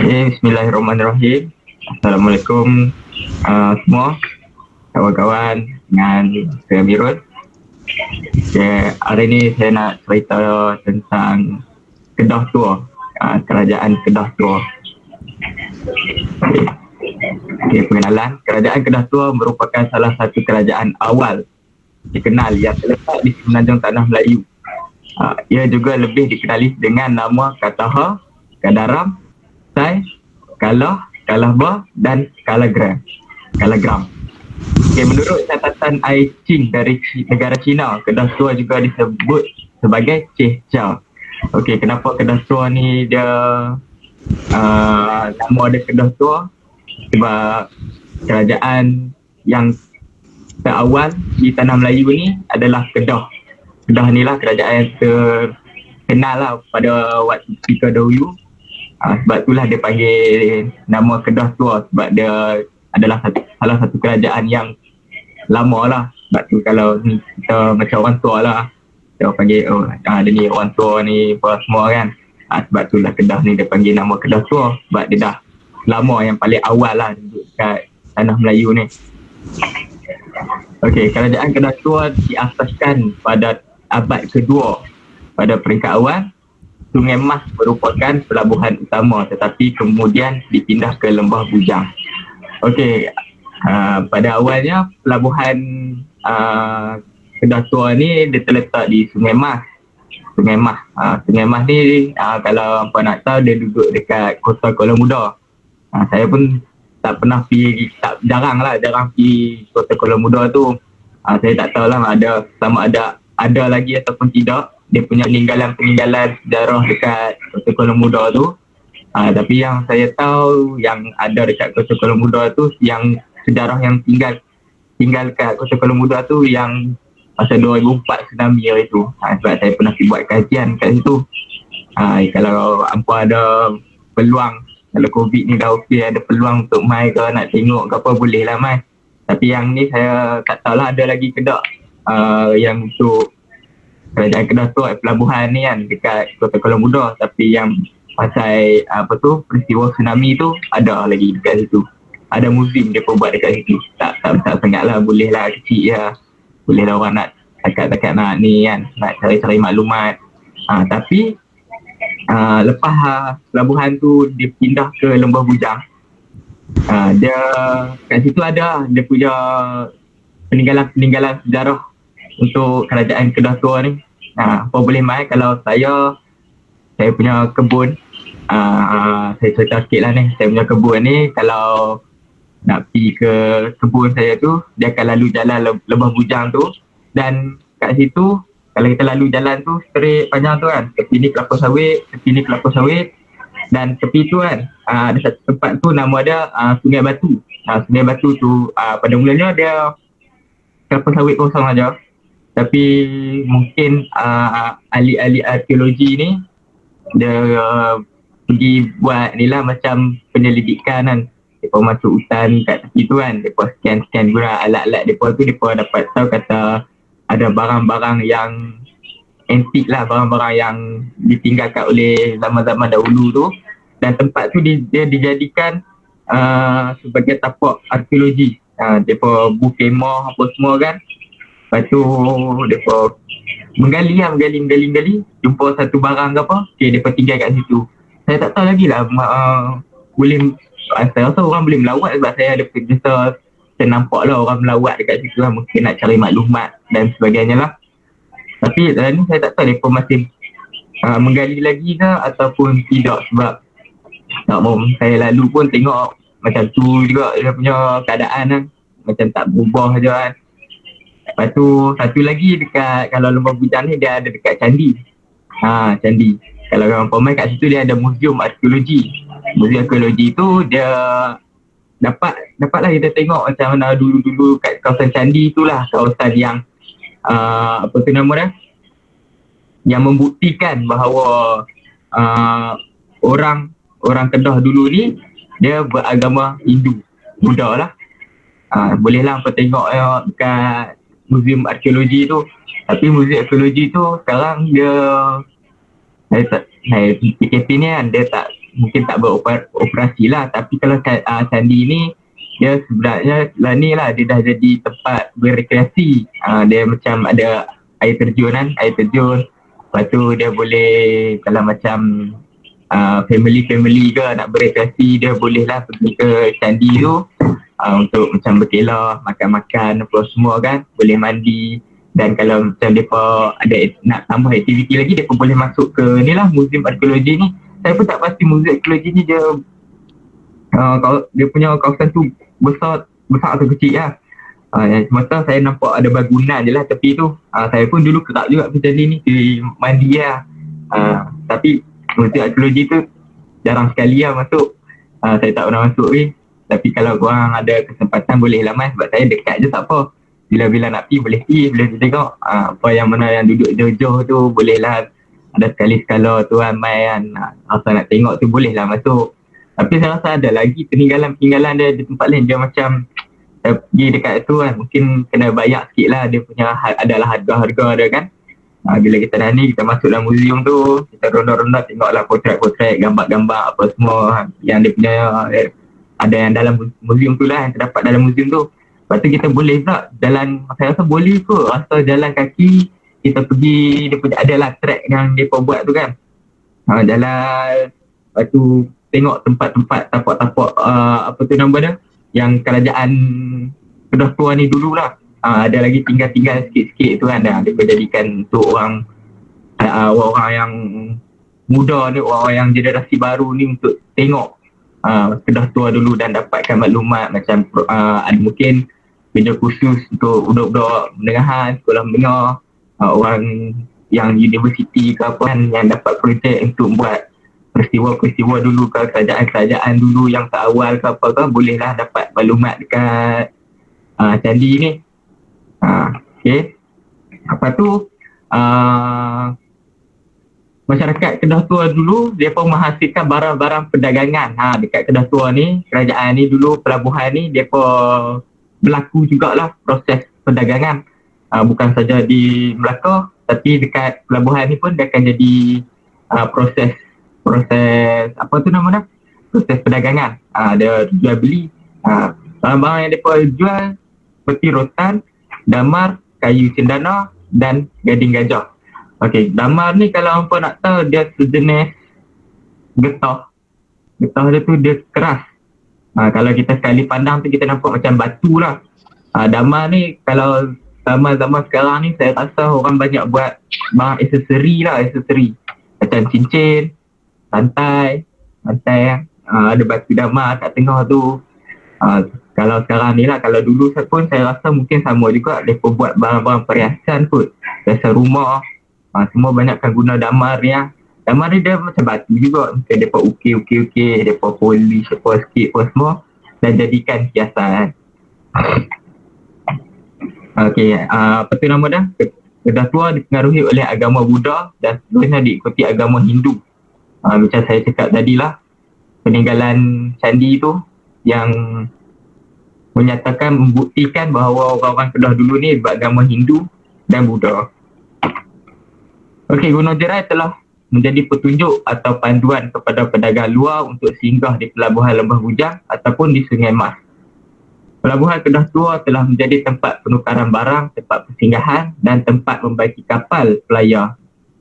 Bismillahirrahmanirrahim. Assalamualaikum semua kawan-kawan dengan saya Mirul. Okay, hari ni saya nak cerita tentang Kedah Tua, kerajaan Kedah Tua. Okay, pengenalan. Kerajaan Kedah Tua merupakan salah satu kerajaan awal dikenal yang terletak di semenanjung tanah Melayu. Ia juga lebih dikenali dengan nama Kataha, Kadaram, Sai, Kalah, Kalahba dan Kalagram. Okay, menurut catatan I Ching dari negara China, Kedah Tua juga disebut sebagai Chehcha. Okey, kenapa Kedah Tua ni dia nama dia Kedah Tua? Sebab kerajaan yang terawal di tanah Melayu ni adalah Kedah. Kedah ni lah kerajaan yang terkenal lah pada waktu ketika dahulu. Sebab itulah dia panggil nama Kedah Tua, sebab dia adalah salah satu kerajaan yang lama lah. Sebab tu kalau ni kita macam orang tua lah, kita panggil dia ni orang tua ni apa semua kan. Sebab itulah Kedah ni dia panggil nama Kedah Tua, sebab dia dah lama, yang paling awal lah dekat tanah Melayu ni. Okey, kerajaan Kedah Tua diasaskan pada abad kedua. Pada peringkat awal, Sungai Mas merupakan pelabuhan utama, tetapi kemudian dipindah ke Lembah Bujang. Okey, pada awalnya pelabuhan Kedah Tua ni dia terletak di Sungai Mas. Sungai Mas ni kalau apa nak tahu, dia duduk dekat Kota Kuala Muda. Saya pun tak pernah pergi, jarang pergi Kota Kuala Muda tu. Saya tak tahu lah sama ada lagi ataupun tidak dia punya peninggalan sejarah dekat Kota Kuala Muda tu. Tapi yang saya tahu yang ada dekat Kota Kuala Muda tu, yang sejarah yang tinggal dekat Kota Kuala Muda tu yang masa 2004 tsunami itu. Sebab saya pernah pergi buat kajian kat situ. Kalau hampa ada peluang, kalau COVID ni dah okey, ada peluang untuk mai ke nak tengok ke apa, boleh lah mai. Tapi yang ni saya tak tahulah ada lagi ke tak yang untuk kerajaan Kedah Tua, pelabuhan ni kan dekat Kota Kuala Muda. Tapi yang pasal peristiwa tsunami tu ada lagi dekat situ. Ada museum dia pun buat dekat situ. Tak sangat lah, boleh lah, kecil je. Boleh lah orang nak takat nak ni kan, nak cari-cari maklumat. Tapi lepas pelabuhan tu dia pindah ke Lembah Bujang, dia kat situ ada dia punya peninggalan sejarah untuk kerajaan Kedah Tua ni. Apa boleh mai, kalau saya punya kebun, saya cerita sikit lah ni. Saya punya kebun ni, kalau nak pergi ke kebun saya tu, dia akan lalu jalan Lembah Bujang tu. Dan kat situ, kalau kita lalu jalan tu straight panjang tu kan, tepi ni kelapa sawit, dan tepi tu kan ada satu tempat tu nama dia Sungai Batu. Sungai Batu tu pada mulanya dia kelapa sawit kosong aja. Tapi mungkin ahli-ahli arkeologi ni dia pergi buat ni lah macam penyelidikan kan. Mereka masuk hutan kat tepi tu kan, mereka scan guna alat-alat mereka tu, mereka dapat tahu kata ada barang-barang yang antik lah, barang-barang yang ditinggalkan oleh zaman-zaman dahulu tu. Dan tempat tu dia dijadikan sebagai tapak arkeologi. Mereka bukemah apa semua kan. Lepas tu mereka menggali, jumpa satu barang ke apa, mereka tinggal kat situ. Saya tak tahu lagi lah, boleh, saya rasa orang boleh melawat sebab saya ada kerja, saya nampak lah orang melawat dekat situ lah, mungkin nak cari maklumat dan sebagainya lah. Tapi ni saya tak tahu mereka masih menggali lagi ke ataupun tidak, sebab saya lalu pun tengok macam tu juga dia punya keadaan kan, macam tak berubah je kan. Lepas tu satu lagi dekat, kalau Lembah Bujang ni dia ada dekat Candi. Candi. Kalau orang pemain kat situ dia ada museum arkeologi. Museum arkeologi tu dia dapatlah kita tengok macam mana dulu-dulu kat kawasan Candi itulah kawasan yang apa tu nama dia, yang membuktikan bahawa orang Kedah dulu ni dia beragama Hindu, Buddha lah. Bolehlah apa tengok dekat museum arkeologi tu. Tapi museum arkeologi tu sekarang dia PKP ni kan dia mungkin tak beroperasi lah, tapi kalau candi ni dia sebenarnya lah ni lah, dia dah jadi tempat berrekreasi. Dia macam ada air terjun, lepas tu dia boleh kalau macam family ke nak berekreasi, dia boleh lah pergi ke candi tu untuk macam berkelah, makan-makan apa semua kan, boleh mandi. Dan kalau macam mereka ada nak tambah aktiviti lagi, mereka boleh masuk ke ni lah, Muzium Arkeologi ni. Saya pun tak pasti Muzium Arkeologi ni dia punya kawasan tu besar atau kecil lah. Semasa saya nampak ada bangunan je lah tepi tu. Saya pun dulu kerap juga macam ni mandi lah. Tapi Muzium Arkeologi tu jarang sekali lah masuk. Saya tak pernah masuk ni. Tapi kalau korang ada kesempatan boleh lah mas, sebab saya dekat je tak apa. Bila nak pergi boleh tengok apa yang mana yang duduk jauh-jauh tu, boleh lah ada sekali-sekala tu ramai kan, asal nak tengok tu boleh lah masuk. Tapi saya rasa ada lagi peninggalan dia di tempat lain. Dia macam pergi dekat tu kan, mungkin kena bayar sikit lah, dia punya adalah harga-harga dia kan. Bila kita dah ni, kita masuk dalam muzium tu, kita ronda-ronda tengok lah potret-potret, gambar-gambar apa semua yang dia punya ada yang dalam muzium tu lah, yang terdapat dalam muzium tu. Lepas tu kita boleh pula jalan, saya rasa boleh kot asal jalan kaki kita pergi, dia punya adalah track yang dia buat tu kan. Jalan, lepas tu tengok tempat-tempat tapak-tapak apa tu nama dia, yang kerajaan Kedah Tua ni dulu lah. Ada lagi tinggal-tinggal sikit-sikit tu kan, dia jadikan untuk orang yang muda ni, orang yang generasi baru ni untuk tengok Kedah Tua dulu dan dapatkan maklumat macam ada mungkin bina khusus untuk budak-budak menengahan, sekolah menengah, orang yang universiti ke apa kan, yang dapat projek untuk buat peristiwa-peristiwa dulu ke, kerajaan-kerajaan dulu yang awal ke apa ke, bolehlah dapat maklumat dekat candi ni. Okay. Apa tu masyarakat Kedah Tua dulu dia pun menghasilkan barang-barang perdagangan. Dekat Kedah Tua ni, kerajaan ni dulu, pelabuhan ni dia pun berlaku jugalah proses perdagangan. Bukan saja di Melaka, tapi dekat pelabuhan ni pun dia akan jadi proses apa tu nama dia? Proses perdagangan. Dia jual beli. Barang-barang yang dia jual seperti rotan, damar, kayu cendana dan gading gajah. Okey, damar ni kalau hampa nak tahu, dia sejenis getah. Getah dia tu dia keras. Kalau kita sekali pandang tu kita nampak macam batu lah. Damar ni kalau zaman-zaman sekarang ni saya rasa orang banyak buat barang aksesori lah, macam cincin, rantai, ada batu damar kat tengah tu. Kalau sekarang ni lah, kalau dulu pun saya rasa mungkin sama juga, mereka buat barang-barang perhiasan kot, biasa rumah. Semua banyakkan guna damar ni lah. Damar ni dia macam batu juga, mungkin mereka ukir, mereka polish apa sikit apa semua dan jadikan hiasan. Okey, apa tu nama dah? Kedah Tua dipengaruhi oleh agama Buddha dan seterusnya diikuti agama Hindu. Macam saya cakap tadi lah, peninggalan candi tu yang menyatakan, membuktikan bahawa orang-orang Kedah dulu ni beragama Hindu dan Buddha. Okey, Gunung Jerai telah menjadi petunjuk atau panduan kepada pedagang luar untuk singgah di pelabuhan Lembah Bujang ataupun di Sungai Mas. Pelabuhan Kedah Tua telah menjadi tempat penukaran barang, tempat persinggahan dan tempat membaiki kapal pelayar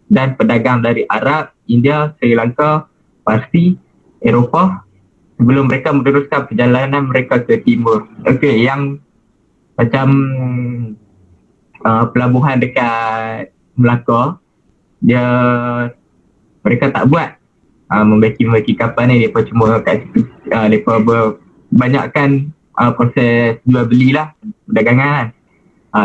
dan pedagang dari Arab, India, Sri Lanka, Parsi, Eropah sebelum mereka meneruskan perjalanan mereka ke timur. Okey, yang macam pelabuhan dekat Melaka, mereka tak buat membaiki kapal ni, mereka cuma kat situ, mereka banyakkan proses jual beli lah, perdagangan kan.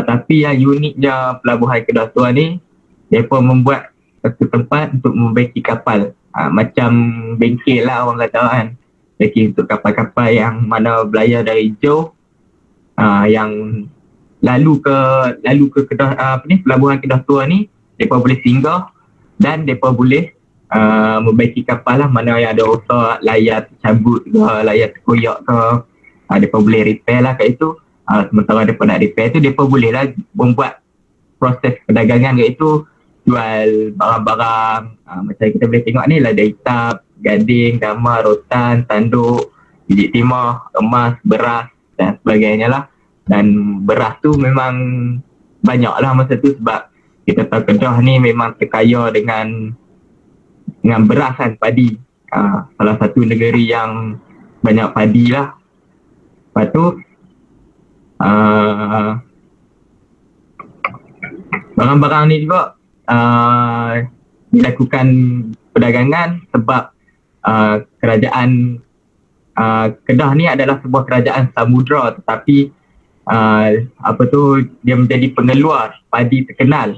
Tapi yang uniknya pelabuhan Kedah Tua ni, mereka membuat satu tempat untuk membaiki kapal, macam bengkel lah orang kata kan, bengkel untuk kapal-kapal yang mana belayar dari jauh, yang lalu ke Kedah, pelabuhan Kedah Tua ni, mereka boleh singgah dan mereka boleh membaiki kapal lah, mana yang ada rosak, layar tercabut ke, layar terkoyak ke, mereka boleh repair lah kat itu. Sementara mereka nak repair tu, mereka boleh lah membuat proses perdagangan kat itu jual barang-barang macam kita boleh tengok ni lah, ada hitab, gading, damar, rotan, tanduk, biji timah, emas, beras dan sebagainya lah. Dan beras tu memang banyak lah masa tu sebab kita tahu Kedah ni memang terkaya dengan beras kan, padi. Salah satu negeri yang banyak padi lah. Lepas tu barang-barang ni juga dilakukan perdagangan sebab kerajaan Kedah ni adalah sebuah kerajaan samudra, tetapi dia menjadi pengeluar padi terkenal.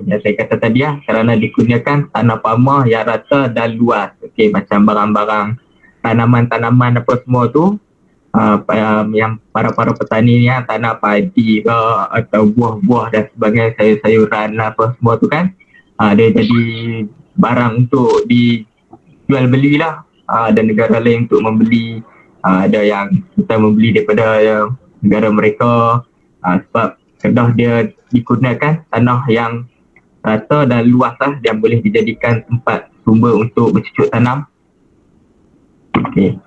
Yang saya kata tadi kerana dikurniakan tanah pamah yang rata dan luas. Okey, macam barang-barang tanaman-tanaman apa semua tu, yang para petani ni tanah padi ke atau buah-buah dan sebagainya, sayur-sayuran apa semua tu kan, dia jadi barang untuk dijual belilah. Ada negara lain untuk membeli, ada yang kita membeli daripada negara mereka, sebab Kedah dia dikurniakan tanah yang rata dan luas lah, yang boleh dijadikan tempat sumber untuk bercucuk tanam. Okey.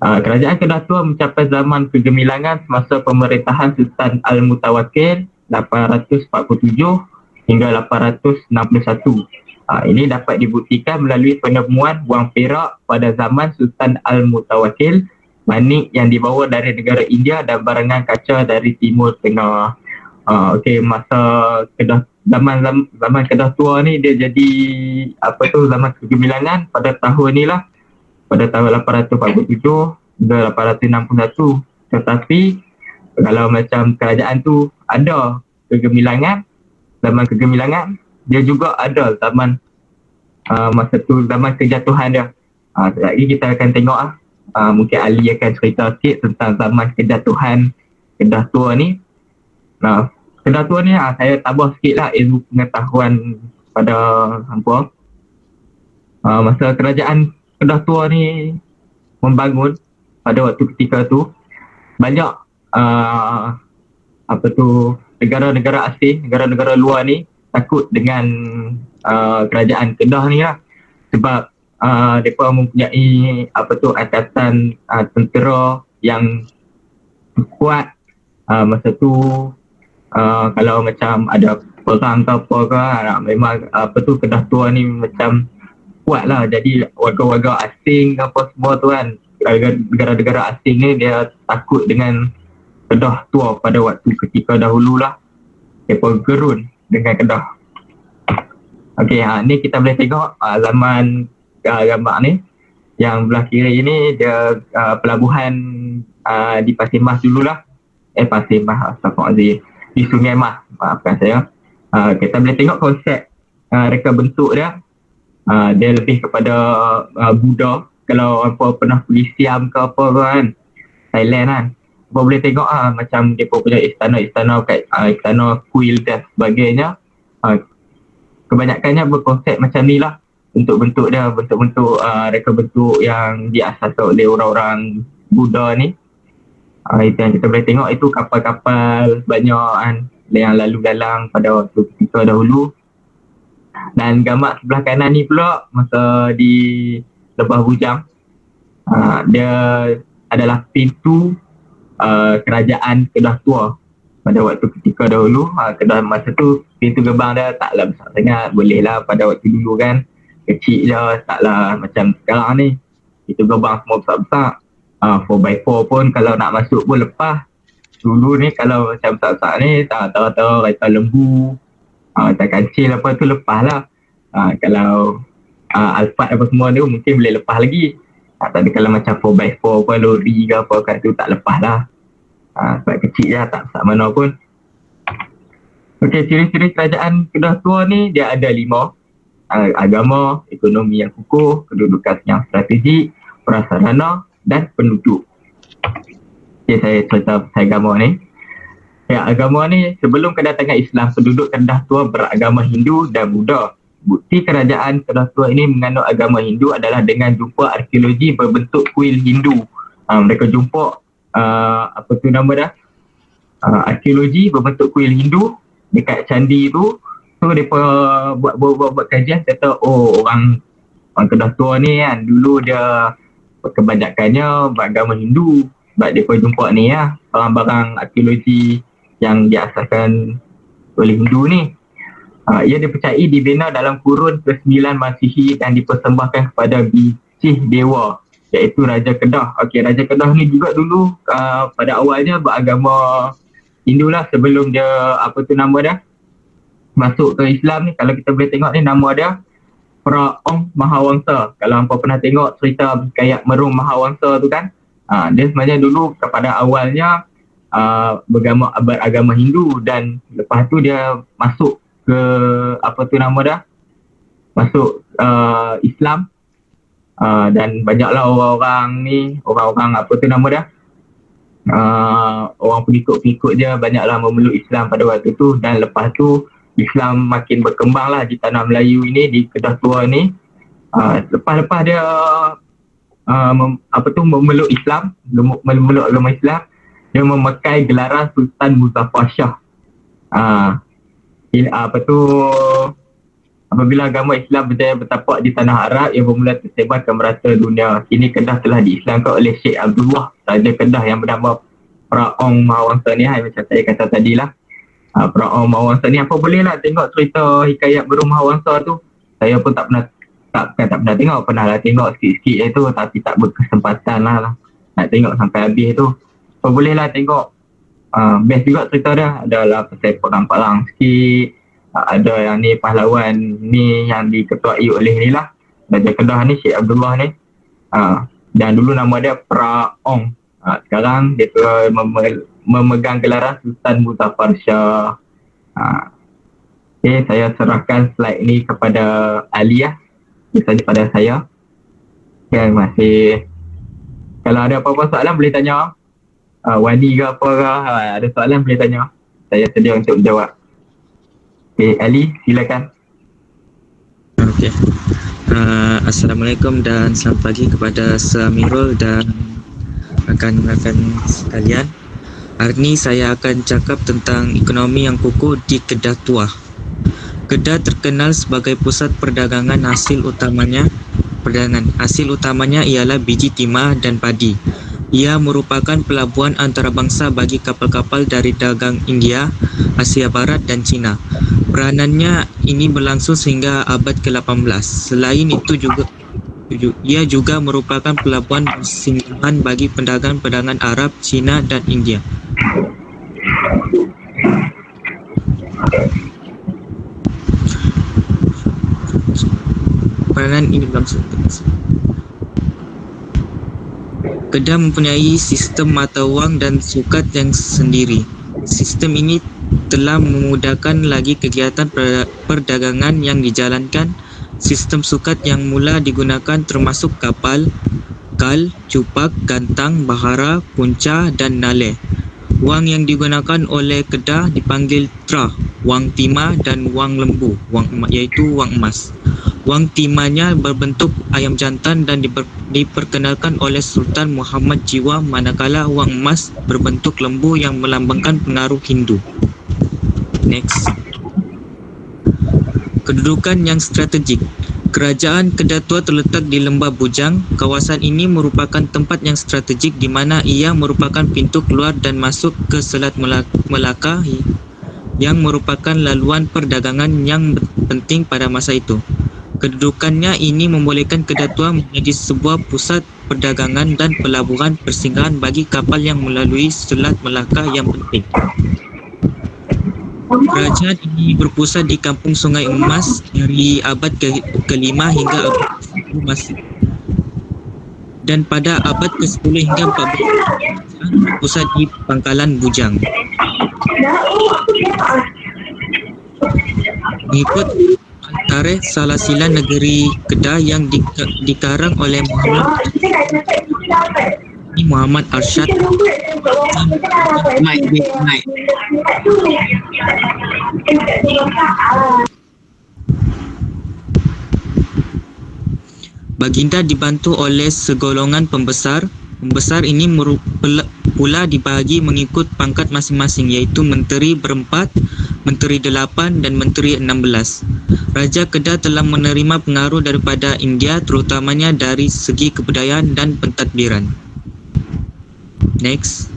Kerajaan Kedah Tua mencapai zaman kegemilangan semasa pemerintahan Sultan Al-Mutawakkil 847 hingga 861. Ini dapat dibuktikan melalui penemuan wang perak pada zaman Sultan Al-Mutawakkil, manik yang dibawa dari negara India dan barangan kaca dari Timur Tengah. Masa Kedah, zaman Kedah Tua ni dia jadi zaman kegemilangan pada tahun ni lah, pada tahun 847 hingga 861. Tetapi kalau macam kerajaan tu ada zaman kegemilangan, dia juga ada zaman masa tu zaman kejatuhan dia. Sekejap lagi kita akan tengok mungkin Ali akan cerita sikit tentang zaman kejatuhan Kedah Tua ni. Kedah Tua ni saya tambah sikit lah ilmu pengetahuan pada hampa. Masa kerajaan Kedah Tua ni membangun pada waktu ketika tu, banyak negara-negara asing, negara-negara luar ni takut dengan kerajaan Kedah ni lah, sebab mereka mempunyai angkatan tentera yang kuat. Masa tu kalau macam ada perang ke apa ke, memang Kedah Tua ni macam kuat lah. Jadi warga-warga asing apa semua tu kan, negara-negara asing ni dia takut dengan Kedah Tua pada waktu ketika dahulu lah. Mereka gerun dengan Kedah. Okey, ni kita boleh tengok zaman gambar ni. Yang belah kiri ni dia pelabuhan di Pasir Mas dululah. Pasir Mas, astagfirullahaladzim. Di Sungai Mas, maafkan saya. Kita boleh tengok konsep reka bentuk dia. Dia lebih kepada Buddha. Kalau apa pernah pergi Siam ke apa kan, Thailand kan, apa boleh tengok macam dia punya istana-istana kat istana kuil dan sebagainya. Kebanyakannya berkonsep macam ni lah bentuk-bentuk dia, bentuk-bentuk reka bentuk yang diasas oleh orang-orang Buddha ni. Itu yang kita boleh tengok, itu kapal-kapal banyak kan yang lalu lalang pada waktu ketika dahulu. Dan gambar sebelah kanan ni pula masa di Lebah Bujang, dia adalah pintu kerajaan Kedah Tua pada waktu ketika dahulu. Kedah masa tu pintu gerbang dia taklah besar sangat, boleh lah pada waktu dulu kan, kecil je, taklah macam sekarang ni pintu gerbang semua besar-besar. 4x4 pun kalau nak masuk pun lepas. Dulu ni kalau macam besar-besar ni tahu-tahu kereta lembu, kereta kancil apa tu lepas lah. Kalau Alphard apa semua tu mungkin boleh lepas lagi. Tapi kalau macam 4x4 apa, lori ke apa kat tu tak lepas lah. Sebab kecil je, tak besar mana pun. Okey, ciri-ciri kerajaan Kedah Tua ni dia ada 5. Agama, ekonomi yang kukuh, kedudukan yang strategik, prasarana dan penduduk. Okey, saya cerita pasal agama ni. Agama ni sebelum kedatangan Islam, penduduk Kedah Tua beragama Hindu dan Buddha. Bukti kerajaan Kedah Tua ini menganut agama Hindu adalah dengan jumpa arkeologi berbentuk kuil Hindu. Mereka jumpa arkeologi berbentuk kuil Hindu dekat candi tu. So mereka buat kajian, kata orang Kedah Tua ni kan dulu dia kebanyakannya beragama Hindu. Sebab dia jumpa ni barang-barang arkeologi yang diasaskan oleh Hindu ni. Ia dipercayai dibina dalam kurun ke-9 Masihi dan dipersembahkan kepada biji dewa, iaitu Raja Kedah. Okey, Raja Kedah ni juga dulu pada awalnya beragama Hindu lah, sebelum dia nama dia masuk ke Islam ni. Kalau kita boleh tengok ni, nama dia Praong Mahawangsa. Kalau hampa pernah tengok cerita kayak Merung Mahawangsa tu kan, dia sebenarnya dulu kepada awalnya beragama Hindu, dan lepas tu dia masuk ke masuk Islam, dan banyaklah orang-orang pengikut-pengikut dia banyaklah memeluk Islam pada waktu tu. Dan lepas tu Islam makin berkembang lah di tanah Melayu ini, di Kedah Tua ni. Lepas-lepas dia memeluk Islam, memeluk agama Islam, dia memakai gelaran Sultan Muzaffar Shah. Apabila agama Islam berjaya bertapak di tanah Arab yang bermula tersebar ke merata dunia, kini Kedah telah diislamkan oleh Sheikh Abdullah, Raja Kedah yang bernama Praong Mahawangsa ni, macam saya kata tadilah. Praong Mahawangsa ni, apa bolehlah tengok cerita hikayat Merung Mahawangsa tu. Saya pun tak pernah tengok, pernah lah tengok sikit-sikit tu, tapi tak berkesempatan lah nak tengok sampai habis tu. Apa bolehlah tengok. Best juga cerita dia. Adalah pasal perang-perang sikit. Ada yang ni pahlawan ni yang diketuai oleh ni lah, Raja Kedah ni, Sheikh Abdullah ni. Dan dulu nama dia Praong. Sekarang dia memegang gelaran Sultan Muzaffar Shah. Okay, saya serahkan slide ni kepada Ali lah. Biasanya pada saya. Okay, masih. Kalau ada apa-apa soalan boleh tanya. Wani ke apa ke, ada soalan boleh tanya. Saya sedia untuk menjawab. Okay, Ali, silakan. Okay. Assalamualaikum dan selamat pagi kepada Samirul dan rakan-rakan sekalian. Hari ini saya akan cakap tentang ekonomi yang kukuh di Kedah Tua. Kedah terkenal sebagai pusat perdagangan. Hasil utamanya ialah biji timah dan padi. Ia merupakan pelabuhan antarabangsa bagi kapal-kapal dari dagang India, Asia Barat dan China. Peranannya ini berlangsung sehingga abad ke-18. Selain itu ia juga merupakan pelabuhan singgahan bagi pedagang-pedagang Arab, China dan India. Peranan ini berlangsung. Kedah mempunyai sistem mata wang dan sukat yang sendiri. Sistem ini telah memudahkan lagi kegiatan perdagangan yang dijalankan. Sistem sukat yang mula digunakan termasuk kapal, kal, cupak, gantang, bahara, punca dan naleh. Wang yang digunakan oleh Kedah dipanggil trah, wang timah dan wang lembu, iaitu wang emas. Wang timahnya berbentuk ayam jantan dan diperkenalkan oleh Sultan Muhammad Jiwa, manakala wang emas berbentuk lembu yang melambangkan pengaruh Hindu. Next. Kedudukan yang strategik. Kerajaan Kedah Tua terletak di Lembah Bujang. Kawasan ini merupakan tempat yang strategik di mana ia merupakan pintu keluar dan masuk ke Selat Melaka yang merupakan laluan perdagangan yang penting pada masa itu. Kedudukannya ini membolehkan Kedah Tua menjadi sebuah pusat perdagangan dan pelabuhan persinggahan bagi kapal yang melalui Selat Melaka yang penting. Kerajaan ini berpusat di Kampung Sungai Emas dari abad ke-5 hingga abad ke-10 Masihi. Dan pada abad ke-10 hingga 14 berpusat di Pangkalan Bujang. Mengikut tarikh Salasilan Negeri Kedah yang dikarang oleh Muhammad Arsyad. Baginda dibantu oleh segolongan pembesar. Pembesar ini pula dibahagi mengikut pangkat masing-masing, iaitu menteri berempat, Menteri 8 dan Menteri 16. Raja Kedah telah menerima pengaruh daripada India, terutamanya dari segi kebudayaan dan pentadbiran. Next.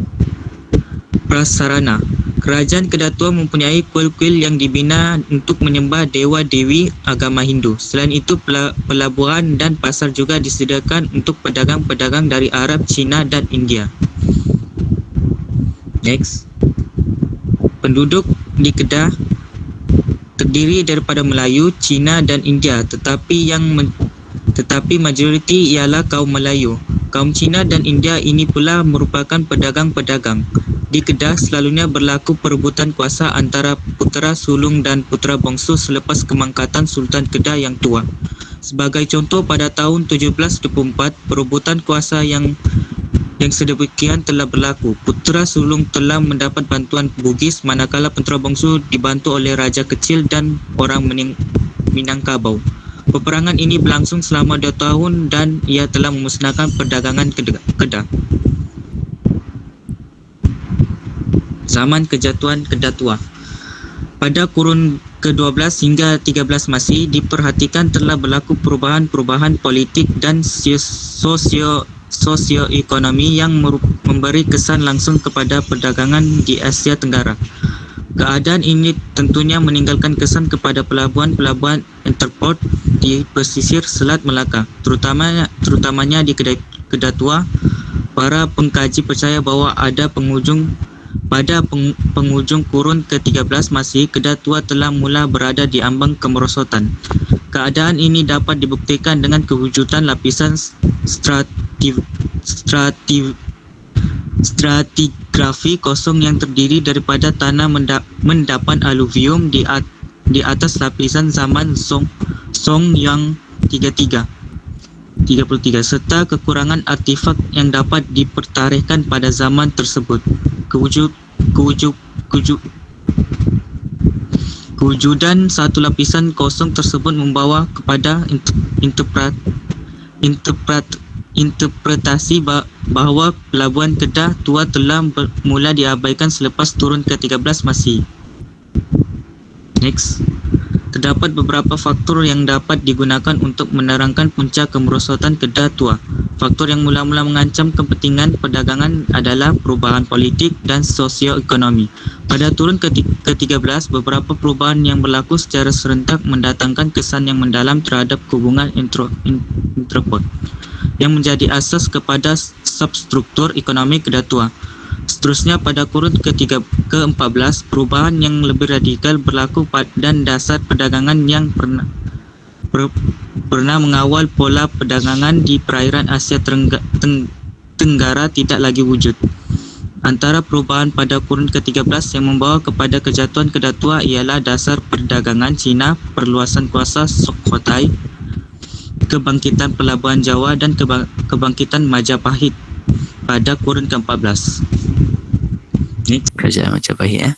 Prasarana. Kerajaan Kedah Tua mempunyai kuil-kuil yang dibina untuk menyembah dewa-dewi agama Hindu. Selain itu, pelabuhan dan pasar juga disediakan untuk pedagang-pedagang dari Arab, China dan India. Next. Penduduk di Kedah terdiri daripada Melayu, Cina dan India, tetapi majoriti ialah kaum Melayu. Kaum Cina dan India ini pula merupakan pedagang-pedagang. Di Kedah selalunya berlaku perebutan kuasa antara putera sulung dan putera bongsu selepas kemangkatan Sultan Kedah yang tua. Sebagai contoh, pada tahun 1724, perebutan kuasa yang sedemikian telah berlaku. Putera sulung telah mendapat bantuan Bugis, manakala putera bongsu dibantu oleh raja kecil dan orang Minangkabau. Peperangan ini berlangsung selama 2 tahun dan ia telah memusnahkan perdagangan Kedah. Zaman kejatuhan Kedah Tua. Pada kurun ke-12 hingga 13 Masih, diperhatikan telah berlaku perubahan-perubahan politik dan sosioekonomi yang memberi kesan langsung kepada perdagangan di Asia Tenggara. Keadaan ini tentunya meninggalkan kesan kepada pelabuhan-pelabuhan entrepot di pesisir Selat Melaka, terutamanya di Kedah Tua. Para pengkaji percaya bahawa pada penghujung kurun ke-13 Masih, Kedah Tua telah mula berada di ambang kemerosotan. Keadaan ini dapat dibuktikan dengan kewujudan lapisan stratigrafi kosong yang terdiri daripada tanah mendapan aluvium di atas lapisan zaman Song yang 33, serta kekurangan artifak yang dapat dipertarikhkan pada zaman tersebut. Kewujudan satu lapisan kosong tersebut membawa kepada interpretasi bahawa pelabuhan Kedah Tua telah mula diabaikan selepas turun ke-13 Masih. Next. Terdapat beberapa faktor yang dapat digunakan untuk menerangkan punca kemerosotan Kedah Tua. Faktor yang mula-mula mengancam kepentingan perdagangan adalah perubahan politik dan sosioekonomi. Pada turun ke-13, beberapa perubahan yang berlaku secara serentak mendatangkan kesan yang mendalam terhadap hubungan entrepot yang menjadi asas kepada substruktur ekonomi Kedah Tua. Seterusnya, pada kurun ke-14, perubahan yang lebih radikal berlaku dan dasar perdagangan yang pernah mengawal pola perdagangan di perairan Asia Tenggara tidak lagi wujud. Antara perubahan pada kurun ke-13 yang membawa kepada kejatuhan Kedah Tua ialah dasar perdagangan Cina, perluasan kuasa Sukhothai, kebangkitan Pelabuhan Jawa dan kebangkitan Majapahit pada kurun ke-14. Kerajaan Majapahit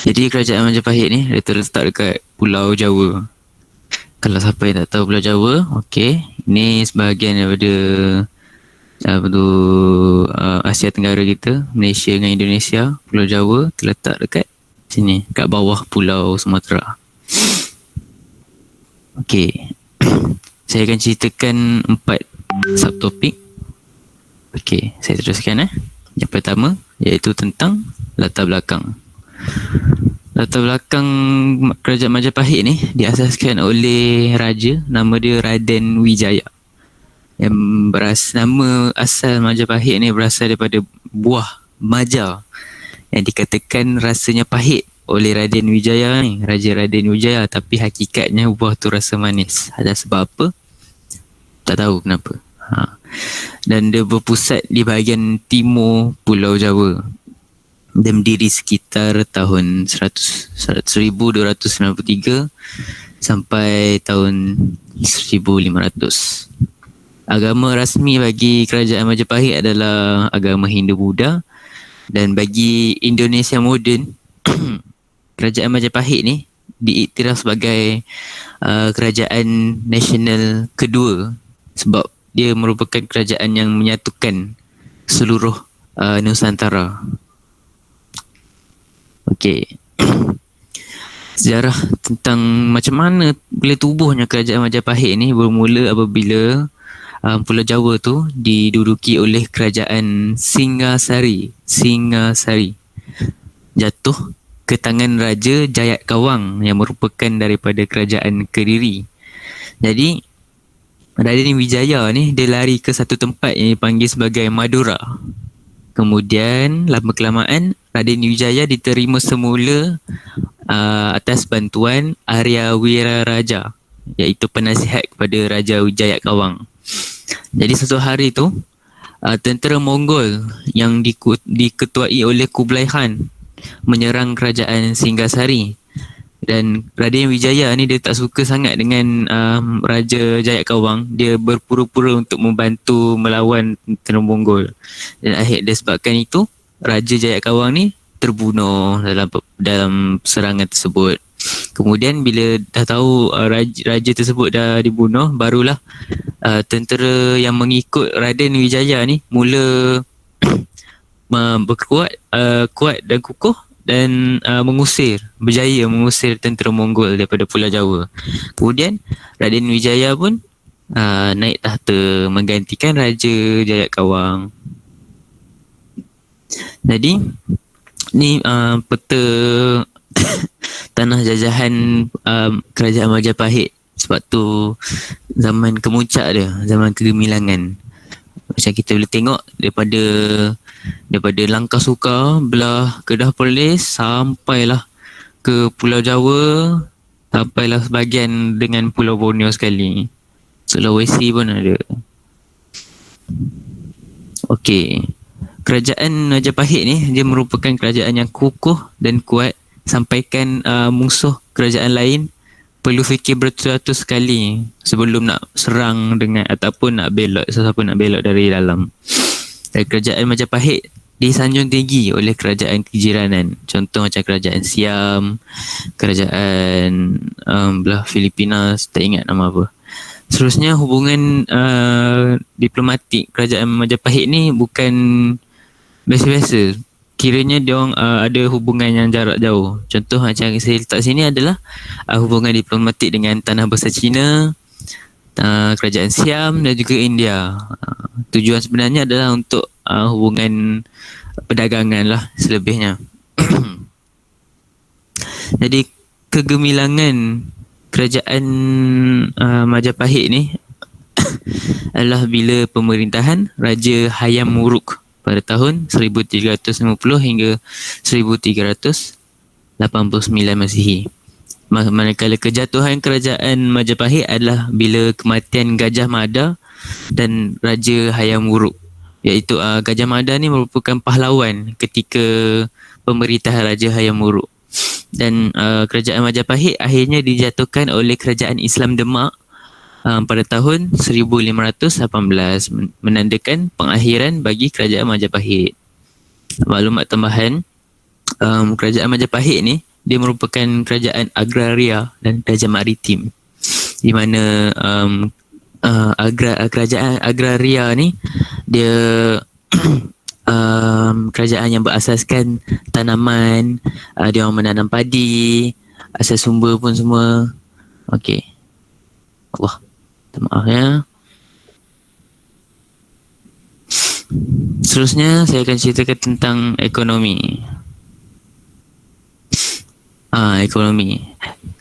Jadi kerajaan Majapahit ni dia terletak dekat Pulau Jawa. Kalau siapa yang tak tahu Pulau Jawa, okey, ini sebahagian daripada Asia Tenggara kita, Malaysia dengan Indonesia. Pulau Jawa terletak dekat sini, kat bawah Pulau Sumatera. Okey. Saya akan ceritakan 4 subtopik. Okey, saya teruskan. Yang pertama iaitu tentang latar belakang. Latar belakang kerajaan Majapahit ni diasaskan oleh raja, nama dia Raden Wijaya. Nama asal Majapahit ni berasal daripada buah maja yang dikatakan rasanya pahit oleh Raden Wijaya ni, Raja Raden Wijaya, tapi hakikatnya buah tu rasa manis. Ada sebab apa? Tak tahu kenapa. Dan dia berpusat di bahagian timur Pulau Jawa. Dia berdiri sekitar tahun 1293 sampai tahun 1500. Agama rasmi bagi kerajaan Majapahit adalah agama Hindu-Buddha, dan bagi Indonesia moden kerajaan Majapahit ni diiktiraf sebagai kerajaan nasional kedua sebab dia merupakan kerajaan yang menyatukan seluruh Nusantara. Okey. Sejarah tentang macam mana bila tubuhnya kerajaan Majapahit ni bermula apabila Pulau Jawa tu diduduki oleh kerajaan Singasari. Jatuh ke tangan Raja Jayatkawang yang merupakan daripada kerajaan Kediri. Jadi Raden Wijaya ni dia lari ke satu tempat yang dipanggil sebagai Madura. Kemudian lama kelamaan Raden Wijaya diterima semula atas bantuan Arya Wiraraja, iaitu penasihat kepada Raja Jayatkawang. Jadi satu hari tu tentera Mongol yang diketuai oleh Kublai Khan menyerang kerajaan Singasari. Dan Raden Wijaya ni dia tak suka sangat dengan Raja Jayatkawang. Dia berpura-pura untuk membantu melawan tentera Mongol. Dan akhir disebabkan itu Raja Jayatkawang ni terbunuh dalam serangan tersebut. Kemudian bila dah tahu raja tersebut dah dibunuh, barulah tentera yang mengikut Raden Wijaya ni mula berkuat kuat dan kukuh dan berjaya mengusir tentera Mongol daripada Pulau Jawa. Kemudian Raden Wijaya pun naik tahta menggantikan Raja Jayatkawang. Jadi ni peta tanah jajahan kerajaan Majapahit. Sebab tu zaman kemuncak dia, zaman kegemilangan. Macam kita boleh tengok daripada Langkah Sukar belah Kedah Perlis sampailah ke Pulau Jawa, sampailah sebahagian dengan Pulau Borneo sekali. Sulawesi pun ada. Okey. Kerajaan Majapahit ni dia merupakan kerajaan yang kukuh dan kuat, sampaikan musuh kerajaan lain perlu fikir beratus-ratus kali sebelum nak serang dengan ataupun nak belot, sesiapa nak belot dari dalam. Dan kerajaan Majapahit disanjung tinggi oleh kerajaan kejiranan. Contoh macam kerajaan Siam, kerajaan belah Filipina, tak ingat nama apa. Seterusnya hubungan diplomatik kerajaan Majapahit ni bukan biasa-biasa. Kiranya diorang ada hubungan yang jarak jauh. Contoh macam saya letak sini adalah hubungan diplomatik dengan Tanah Besar Cina, kerajaan Siam dan juga India. Tujuan sebenarnya adalah untuk hubungan perdagangan lah selebihnya. Jadi kegemilangan kerajaan Majapahit ni adalah bila pemerintahan Raja Hayam Wuruk pada tahun 1350 hingga 1389 Masihi. Manakala kejatuhan kerajaan Majapahit adalah bila kematian Gajah Mada dan Raja Hayam Wuruk, iaitu Gajah Mada ni merupakan pahlawan ketika pemerintahan Raja Hayam Wuruk. Dan kerajaan Majapahit akhirnya dijatuhkan oleh kerajaan Islam Demak pada tahun 1518, menandakan pengakhiran bagi kerajaan Majapahit. Maklumat tambahan, kerajaan Majapahit ni dia merupakan kerajaan agraria dan kerajaan maritim, di mana kerajaan agraria ni dia kerajaan yang berasaskan tanaman, dia orang menanam padi, asas sumber pun semua. Okey. Allah, maaf ya. Seterusnya saya akan ceritakan tentang ekonomi. Ekonomi.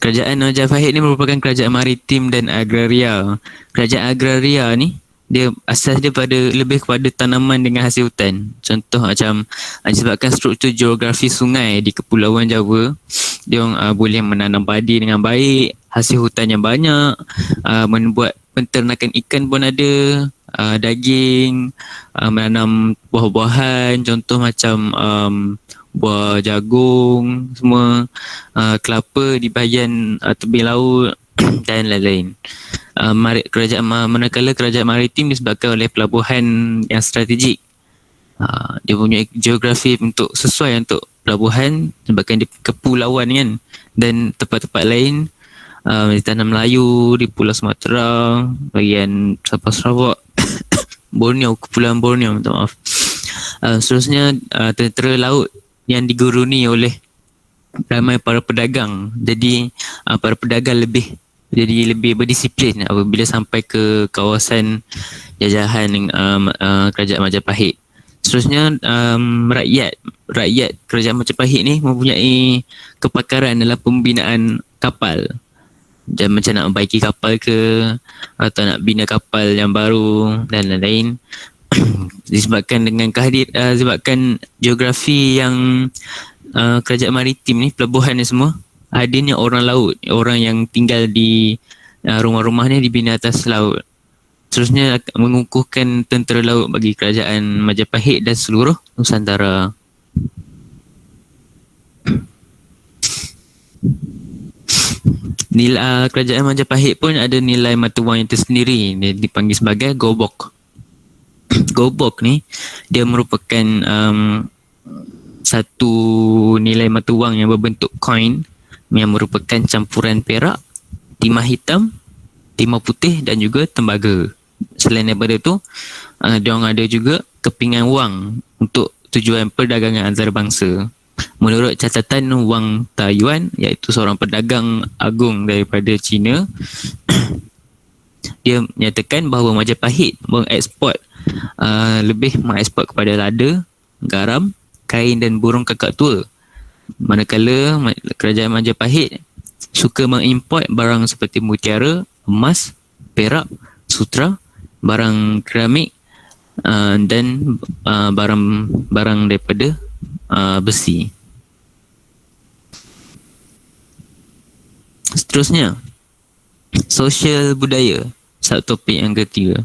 Kerajaan Majapahit ni merupakan kerajaan maritim dan agraria. Kerajaan agraria ni dia asas dia lebih kepada tanaman dengan hasil hutan. Contoh macam disebabkan struktur geografi sungai di Kepulauan Jawa, dia orang boleh menanam padi dengan baik, hasil hutan yang banyak, membuat penternakan ikan pun ada, daging, menanam buah-buahan, contoh macam buah jagung semua, kelapa di bahagian tebing laut dan lain-lain. Manakala kerajaan maritim disebabkan oleh pelabuhan yang strategik. Dia punya geografi untuk sesuai untuk pelabuhan sebabkan di kepulauan kan, dan tempat-tempat lain di Tanah Melayu, di Pulau Sumatera, bahagian Sabah Sarawak, Borneo, Kepulauan Borneo, minta maaf. Seterusnya tentera laut yang diguruni oleh ramai para pedagang. Jadi para pedagang lebih berdisiplin apabila sampai ke kawasan jajahan kerajaan Majapahit. Seterusnya rakyat kerajaan Majapahit ni mempunyai kepakaran dalam pembinaan kapal. Dan macam nak membaiki kapal ke, atau nak bina kapal yang baru dan lain-lain. Disebabkan dengan sebabkan geografi yang kerajaan maritim ni, pelabuhan ni semua, hadirnya orang laut, orang yang tinggal di rumah-rumah ni dibina atas laut. Seterusnya mengukuhkan tentera laut bagi kerajaan Majapahit dan seluruh Nusantara. Nilai kerajaan Majapahit pun ada nilai mata wang yang tersendiri. Dia dipanggil sebagai gobok. Gobok ni dia merupakan satu nilai mata wang yang berbentuk koin yang merupakan campuran perak, timah hitam, timah putih dan juga tembaga. Selain daripada tu, diorang ada juga kepingan wang untuk tujuan perdagangan antarabangsa. Menurut catatan Wang Taiyuan, iaitu seorang pedagang agung daripada China, dia menyatakan bahawa Majapahit mengeksport mengeksport kepada lada, garam, kain dan burung kakak tua. Manakala kerajaan Majapahit suka mengimport barang seperti mutiara, emas, perak, sutra, barang keramik dan barang daripada besi. Seterusnya, sosial budaya, subtopik yang ketiga.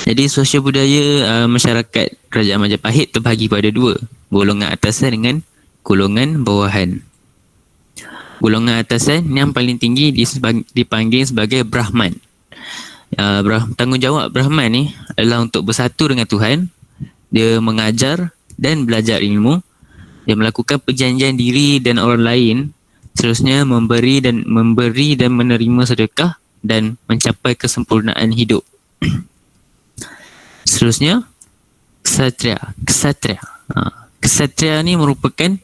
Jadi sosial budaya masyarakat kerajaan Majapahit terbahagi pada dua, golongan atasan dengan golongan bawahan. Golongan atasan yang paling tinggi dipanggil sebagai Brahman. Tanggungjawab Brahman ni adalah untuk bersatu dengan Tuhan. Dia mengajar dan belajar ilmu. Dia melakukan perjanjian diri dan orang lain. Seterusnya memberi dan menerima sedekah dan mencapai kesempurnaan hidup. Seterusnya Ksatria. Ksatria ni merupakan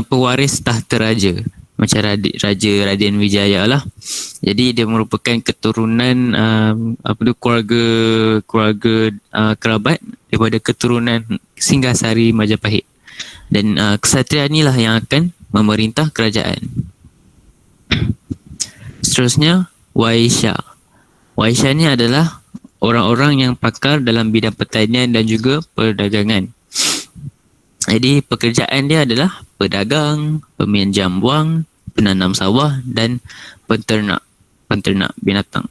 pewaris tahta raja. Macam Raja Raden Wijaya lah. Jadi dia merupakan keturunan keluarga kerabat daripada keturunan Singgasari Majapahit. Dan Ksatria inilah yang akan memerintah kerajaan. Seterusnya Waisya. Waisya ni adalah orang-orang yang pakar dalam bidang pertanian dan juga perdagangan. Jadi pekerjaan dia adalah pedagang, peminjam wang, penanam sawah dan penternak binatang.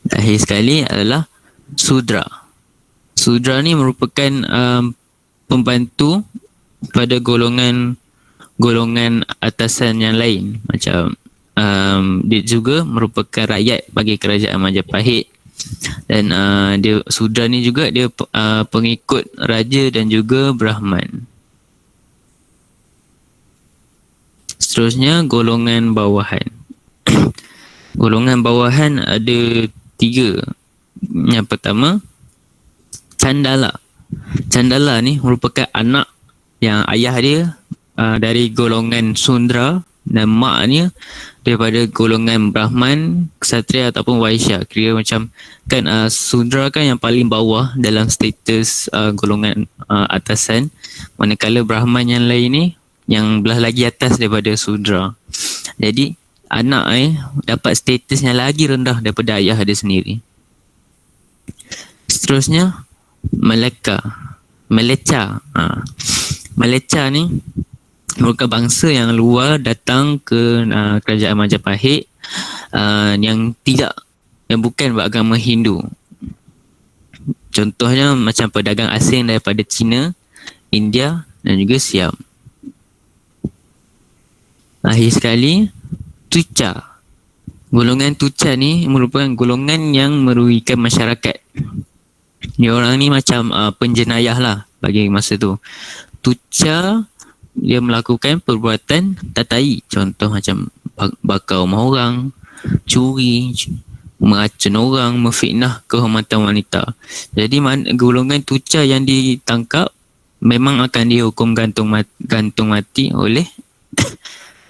Akhir sekali adalah Sudra. Sudra ni merupakan pembantu pada golongan atasan yang lain. Macam dia juga merupakan rakyat bagi kerajaan Majapahit. Dan Sudra ni juga dia pengikut raja dan juga Brahman. Seterusnya golongan bawahan. Golongan bawahan ada 3. Yang pertama, Candala. Candala ni merupakan anak yang ayah dia dari golongan Sundra dan maknya daripada golongan Brahman, Ksatria ataupun Waisya. Kira macam kan Sudra kan yang paling bawah dalam status golongan atasan, manakala Brahman yang lain ni yang belah lagi atas daripada Sudra. Jadi anak dapat status yang lagi rendah daripada ayah dia sendiri. Seterusnya Meleca. Meleca ni merupakan bangsa yang luar datang ke kerajaan Majapahit yang bukan beragama Hindu. Contohnya macam pedagang asing daripada China, India dan juga Siam. Akhir sekali, Tuca. Golongan Tuca ni merupakan golongan yang merugikan masyarakat. Diorang ni macam penjenayah lah bagi masa tu. Tuca dia melakukan perbuatan tatai, contoh macam bakar rumah orang, curi, meracun orang, memfitnah kehormatan wanita. Jadi golongan Tuca yang ditangkap memang akan dihukum gantung mati oleh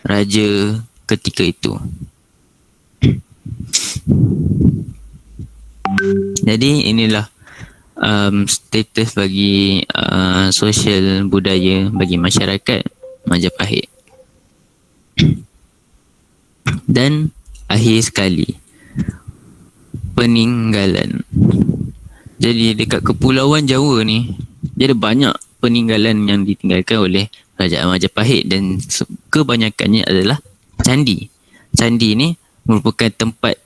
raja ketika itu. Jadi inilah status bagi sosial budaya bagi masyarakat Majapahit. Dan akhir sekali, peninggalan. Jadi dekat Kepulauan Jawa ni, dia ada banyak peninggalan yang ditinggalkan oleh Kerajaan Majapahit dan kebanyakannya adalah candi. Candi ni merupakan tempat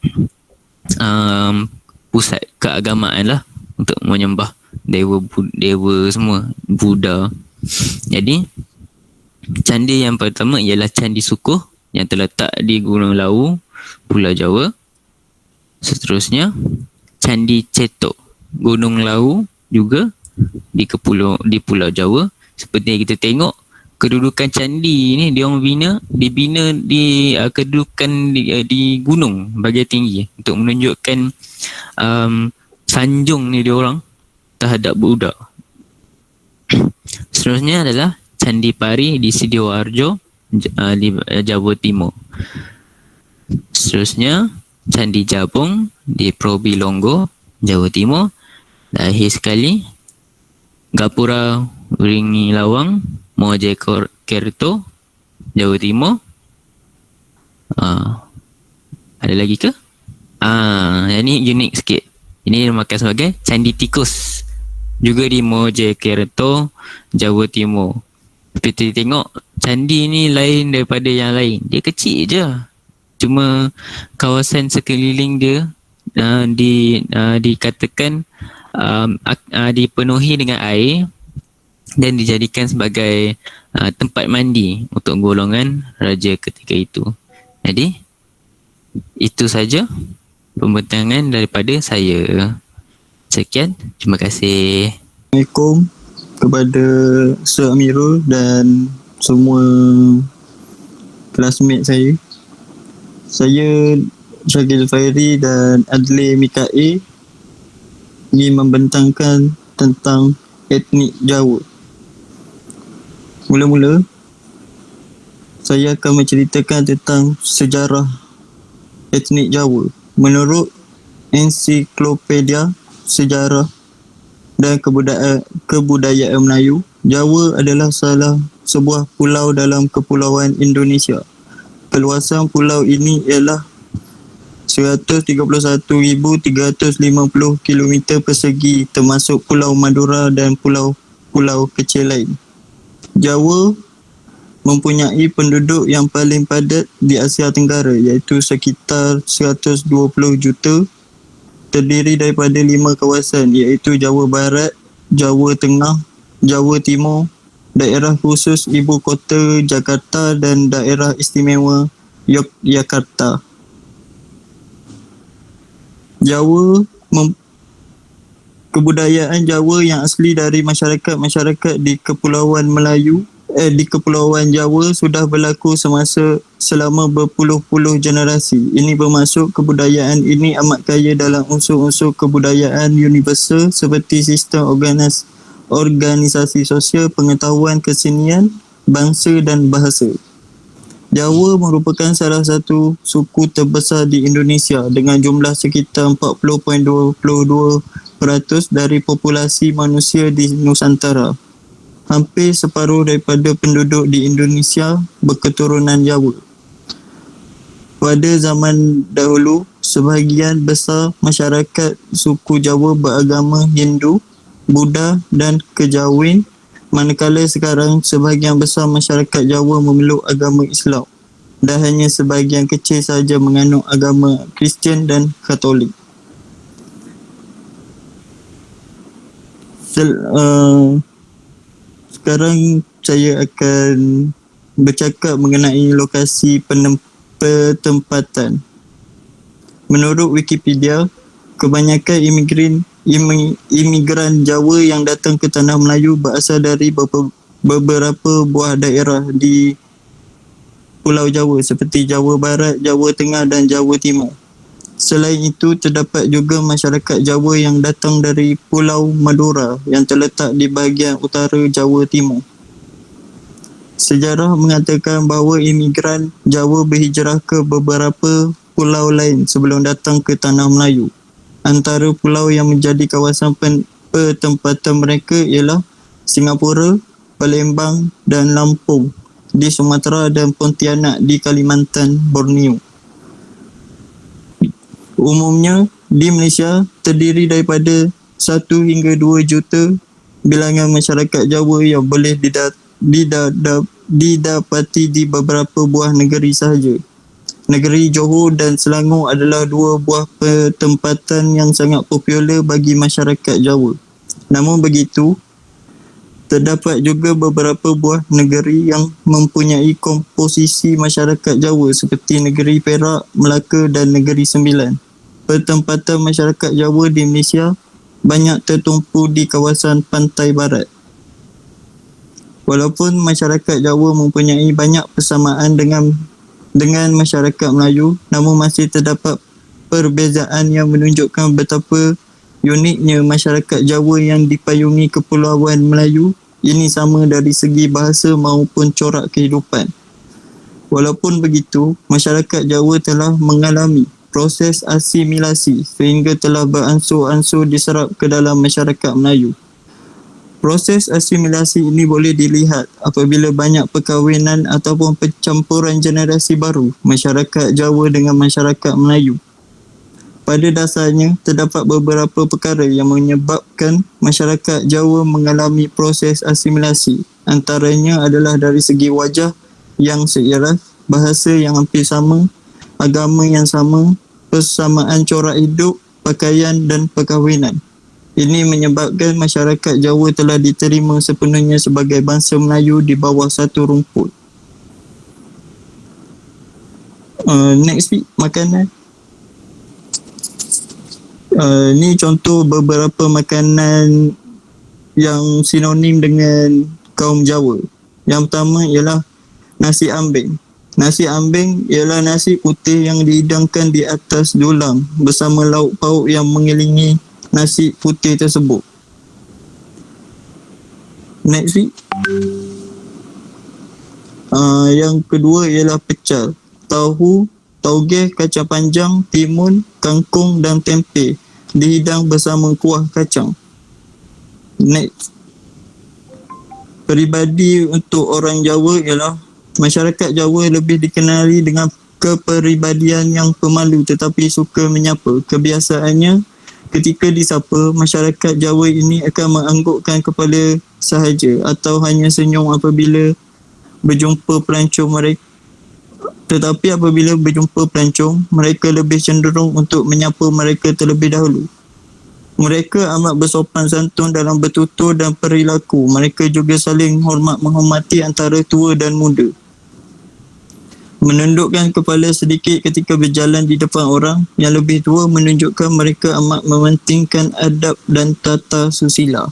pusat keagamaan lah untuk menyembah dewa semua, Buddha. Jadi candi yang pertama ialah Candi Sukuh yang terletak di Gunung Lawu, Pulau Jawa. Seterusnya Candi Cetok, Gunung Lawu juga di Pulau Jawa. Seperti yang kita tengok, kedudukan candi ni dibina di kedudukan di gunung bahagian tinggi untuk menunjukkan sanjung ni diorang terhadap Buddha. Seterusnya adalah Candi Pari di Sidoarjo, di Jawa Timur. Seterusnya Candi Jabung di Probolinggo, Jawa Timur. Dan akhir sekali Gapura Ringi Lawang, Mojokerto, Jawa Timur. Ada lagi ke? Yang ni unik sikit. Ini dimakan sebagai Candi Tikus, juga di Mojokerto, Jawa Timur. Seperti tengok, candi ni lain daripada yang lain. Dia kecil je. Cuma kawasan sekeliling dia dikatakan dipenuhi dengan air dan dijadikan sebagai tempat mandi untuk golongan raja ketika itu. Jadi itu saja pembentangan daripada saya. Sekian, terima kasih. Assalamualaikum kepada Sir Amirul dan semua classmate saya. Saya Syagil Fairi dan Adli Mikail ingin membentangkan tentang etnik Jawa. Mula-mula, saya akan menceritakan tentang sejarah etnik Jawa. Menurut Ensiklopedia Sejarah dan Kebudayaan Melayu, Jawa adalah salah sebuah pulau dalam Kepulauan Indonesia. Keluasan pulau ini ialah 131,350 km persegi termasuk Pulau Madura dan pulau-pulau kecil lain. Jawa mempunyai penduduk yang paling padat di Asia Tenggara iaitu sekitar 120 juta, terdiri daripada 5 kawasan iaitu Jawa Barat, Jawa Tengah, Jawa Timur, Daerah Khusus Ibu Kota Jakarta dan Daerah Istimewa Yogyakarta. Kebudayaan Jawa yang asli dari masyarakat-masyarakat di Kepulauan Jawa sudah berlaku selama berpuluh-puluh generasi. Ini bermaksud kebudayaan ini amat kaya dalam unsur-unsur kebudayaan universal seperti sistem organisasi sosial, pengetahuan, kesenian, bangsa dan bahasa. Jawa merupakan salah satu suku terbesar di Indonesia dengan jumlah sekitar 40.22% dari populasi manusia di Nusantara. Hampir separuh daripada penduduk di Indonesia berketurunan Jawa. Pada zaman dahulu, sebahagian besar masyarakat suku Jawa beragama Hindu, Buddha dan Kejawen, manakala sekarang sebahagian besar masyarakat Jawa memeluk agama Islam dan hanya sebahagian kecil sahaja menganut agama Kristian dan Katolik. Sekarang saya akan bercakap mengenai lokasi pertempatan. Menurut Wikipedia, kebanyakan imigran Jawa yang datang ke Tanah Melayu berasal dari beberapa buah daerah di Pulau Jawa seperti Jawa Barat, Jawa Tengah dan Jawa Timur. Selain itu, terdapat juga masyarakat Jawa yang datang dari Pulau Madura yang terletak di bahagian utara Jawa Timur. Sejarah mengatakan bahawa imigran Jawa berhijrah ke beberapa pulau lain sebelum datang ke Tanah Melayu. Antara pulau yang menjadi kawasan pertempatan mereka ialah Singapura, Palembang dan Lampung di Sumatera dan Pontianak di Kalimantan, Borneo. Umumnya di Malaysia terdiri daripada 1 hingga 2 juta bilangan masyarakat Jawa yang boleh didapati di beberapa buah negeri sahaja. Negeri Johor dan Selangor adalah 2 buah pertempatan yang sangat popular bagi masyarakat Jawa. Namun begitu, terdapat juga beberapa buah negeri yang mempunyai komposisi masyarakat Jawa seperti negeri Perak, Melaka dan negeri Sembilan. Pertempatan masyarakat Jawa di Malaysia banyak tertumpu di kawasan pantai barat. Walaupun masyarakat Jawa mempunyai banyak persamaan dengan masyarakat Melayu, namun masih terdapat perbezaan yang menunjukkan betapa uniknya masyarakat Jawa yang dipayungi Kepulauan Melayu ini sama dari segi bahasa maupun corak kehidupan. Walaupun begitu, masyarakat Jawa telah mengalami proses asimilasi sehingga telah beransur-ansur diserap ke dalam masyarakat Melayu. Proses asimilasi ini boleh dilihat apabila banyak perkahwinan ataupun pencampuran generasi baru masyarakat Jawa dengan masyarakat Melayu. Pada dasarnya, terdapat beberapa perkara yang menyebabkan masyarakat Jawa mengalami proses asimilasi. Antaranya adalah dari segi wajah yang seiras, bahasa yang hampir sama, agama yang sama, persamaan corak hidup, pakaian dan perkahwinan. Ini menyebabkan masyarakat Jawa telah diterima sepenuhnya sebagai bangsa Melayu di bawah satu rumput. Next week, makanan. Ni contoh beberapa makanan yang sinonim dengan kaum Jawa. Yang pertama ialah nasi ambeng. Nasi ambeng ialah nasi putih yang dihidangkan di atas dulang bersama lauk pauk yang mengelilingi nasi putih tersebut. Next week. Yang kedua ialah pecel. Tahu, tauge, kacang panjang, timun, kangkung dan tempe dihidang bersama kuah kacang. Next. Peribadi untuk orang Jawa ialah masyarakat Jawa lebih dikenali dengan kepribadian yang pemalu tetapi suka menyapa. Kebiasaannya, ketika disapa, masyarakat Jawa ini akan menganggukkan kepala sahaja atau hanya senyum apabila berjumpa pelancong mereka. Tetapi apabila berjumpa pelancong, mereka lebih cenderung untuk menyapa mereka terlebih dahulu. Mereka amat bersopan santun dalam bertutur dan perilaku. Mereka juga saling menghormati antara tua dan muda. Menundukkan kepala sedikit ketika berjalan di depan orang yang lebih tua menunjukkan mereka amat mementingkan adab dan tata susila.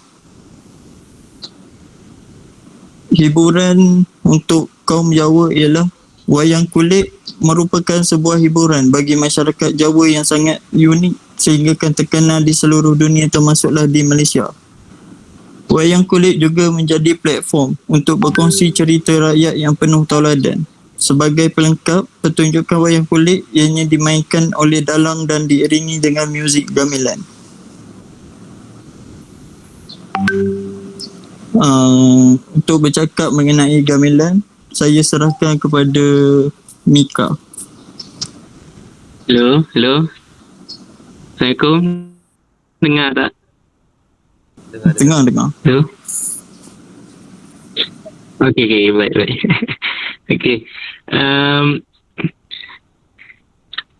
Hiburan untuk kaum Jawa ialah wayang kulit merupakan sebuah hiburan bagi masyarakat Jawa yang sangat unik sehingga kan terkenal di seluruh dunia termasuklah di Malaysia. Wayang kulit juga menjadi platform untuk berkongsi cerita rakyat yang penuh tauladan. Sebagai pelengkap, pertunjukan wayang kulit ianya dimainkan oleh dalang dan diiringi dengan muzik gamelan. Untuk bercakap mengenai gamelan, saya serahkan kepada Mika. Hello. Assalamualaikum. Dengar tak? Dengar. Hello. Okay, baik. Okay.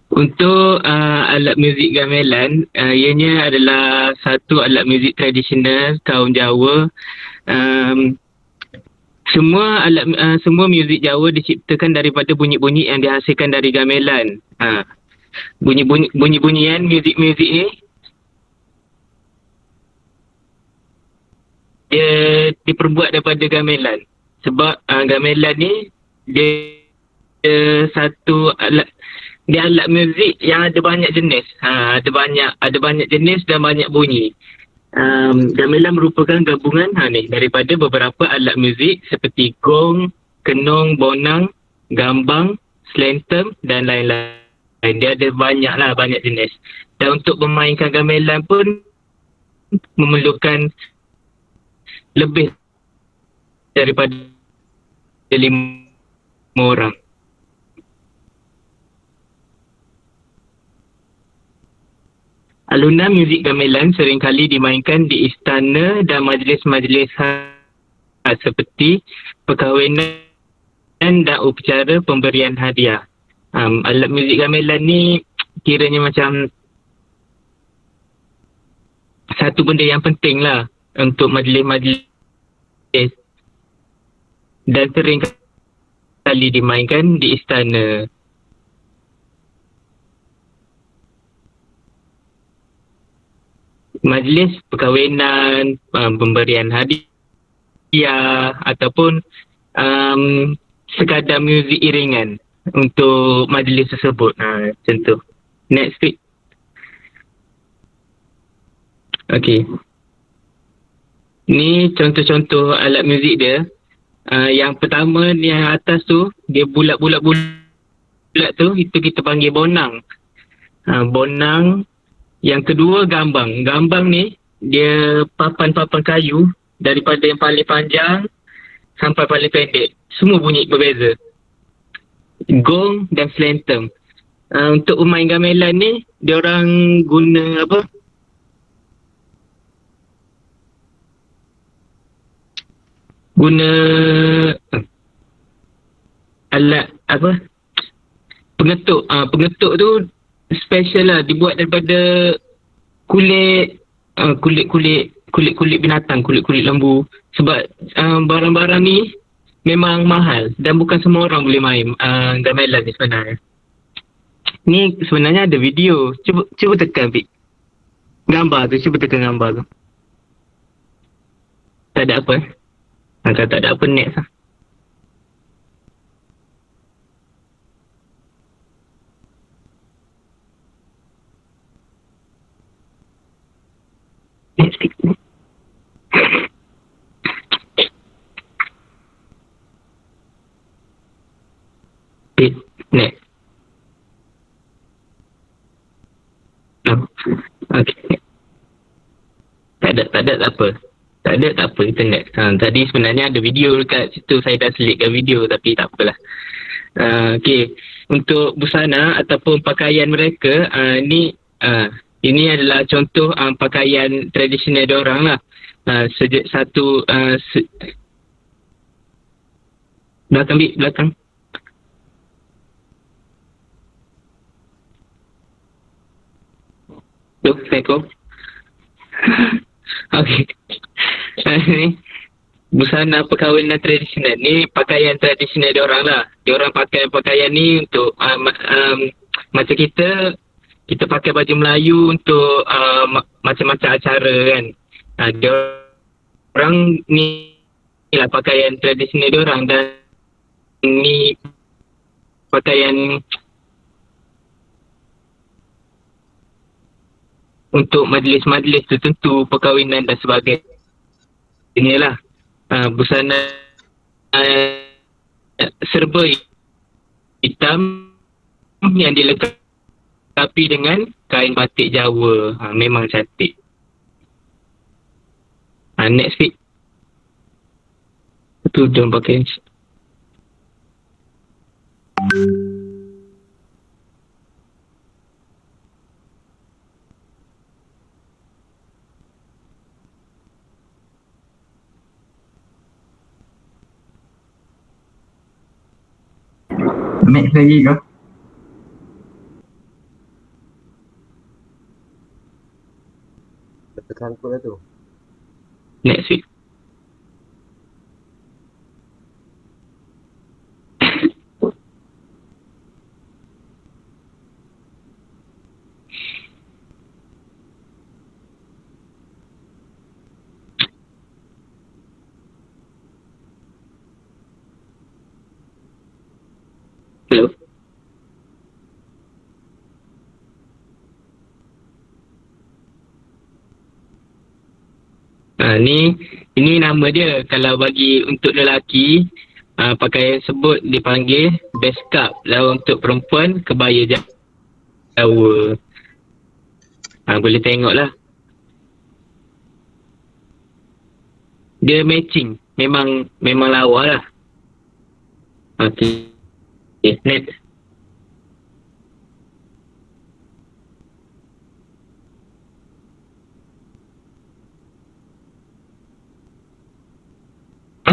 Untuk alat muzik gamelan, ianya adalah satu alat muzik tradisional kaum Jawa. Semua muzik Jawa diciptakan daripada bunyi-bunyi yang dihasilkan dari gamelan. Bunyi-bunyian muzik ni dia diperbuat daripada gamelan. Sebab gamelan ni dia satu alat dia alat muzik yang ada banyak jenis. Ada banyak jenis dan banyak bunyi. Gamelan merupakan gabungan daripada beberapa alat muzik seperti gong, kenong, bonang, gambang, slentem dan lain-lain. Dia ada banyak jenis. Dan untuk memainkan gamelan pun memerlukan lebih daripada 5 orang. Alunan muzik gamelan seringkali dimainkan di istana dan majlis-majlis khas seperti perkahwinan dan upacara pemberian hadiah. Alat muzik gamelan ni kiranya macam satu benda yang penting lah untuk majlis-majlis dan sering kali dimainkan di istana. Majlis perkahwinan, pemberian hadiah ataupun sekadar muzik iringan untuk majlis tersebut. Macam tu. Next week. Okay. Ni contoh-contoh alat muzik dia. Yang pertama ni yang atas tu, dia bulat-bulat tu, itu kita panggil bonang. Bonang. Yang kedua gambang. Gambang ni dia papan-papan kayu daripada yang paling panjang sampai paling pendek. Semua bunyi berbeza. Gong dan slentem. Untuk pemain gamelan ni, dia orang guna apa? Guna alat apa? Pengetuk. Pengetuk tu special lah, dibuat daripada kulit binatang, kulit lembu. Sebab barang-barang ni memang mahal dan bukan semua orang boleh main gamelan ni sebenarnya. Ni sebenarnya ada video. Cuba tekan gambar tu, cuba tekan gambar tu. Tak ada apa. Kalau tak ada apa, next lah. Next. Next. Okay. Tak ada tak apa. Tak apa, kita next. Tadi sebenarnya ada video dekat situ, saya dah selitkan video tapi tak apalah. Okay. Untuk busana ataupun pakaian mereka, ini adalah contoh pakaian tradisional diorang lah. Belakang. Tuh, Assalamualaikum. Okay. Ni busana perkahwinan tradisional ni, pakaian tradisional diorang lah. Diorang pakai pakaian ni untuk macam kita pakai baju Melayu untuk macam-macam acara kan. Diorang ni lah pakaian tradisional diorang, dan ni pakaian untuk majlis-majlis tertentu, perkahwinan dan sebagainya lah. Busana serba hitam yang dilengkapi dengan kain batik Jawa. Memang cantik. Next week. Tu dia pakai. Next lagi kau. Tekan kod lah tu. Next week. Hello. Ini nama dia. Kalau bagi untuk lelaki, pakaian sebut dipanggil beskap. Lalu untuk perempuan, kebaya Jawa. Boleh tengok lah. Dia matching. Memang lawa lah. Okay. Next.